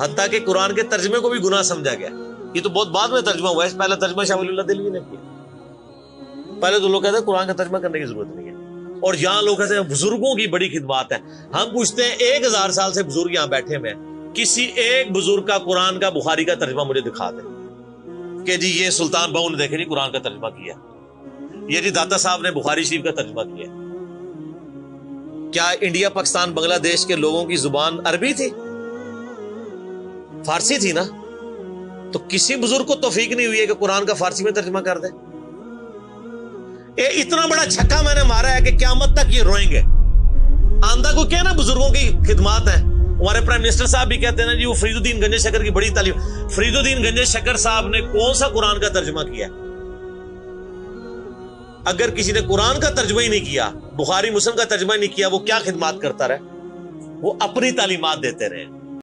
हत्ता कि कुरान के तर्जमे को भी गुनाह समझा गया। ये तो बहुत बाद में तर्जमा हुआ है, पहला तर्जमा शाह वलीउल्लाह दिल्वी ने किया। पहले तो लोग कहते हैं कुरान का तर्जमा करने की जरूरत नहीं है। और यहाँ लोग कहते हैं बुजुर्गों की बड़ी खिदमत है। हम पूछते हैं 1000 साल से बुजुर्ग यहाँ बैठे हुए हैं, किसी एक बुजुर्ग का कुरान का बुखारी का तर्जमा मुझे दिखा दे कि जी ये सुल्तान बाहू ने देखे जी कुरान का तर्जमा किया, ये जी दाता साहब ने बुखारी शरीफ का तर्जमा किया। क्या इंडिया पाकिस्तान बांग्लादेश के लोगों की जुबान अरबी थी, फारसी थी ना? तो किसी बुजुर्ग को तौफीक नहीं हुई है कि कुरान का फारसी में तर्जमा कर दे। ये इतना बड़ा छक्का मैंने मारा है कि क़यामत तक ये रोएंगे। आंदा को क्या ना बुजुर्गों की खिदमत है। हमारे प्राइम मिनिस्टर साहब भी कहते हैं ना जी वो फरीदुद्दीन गंजे शकर की बड़ी तालीम। फरीदुद्दीन गंजे शकर साहब ने कौन सा कुरान का तर्जमा किया? अगर किसी ने कुरान का तर्जमा ही नहीं किया, बुखारी मुस्लिम का तर्जमा ही नहीं किया, वो क्या खिदमत करता रहे? वो अपनी तालीमात देते रहे।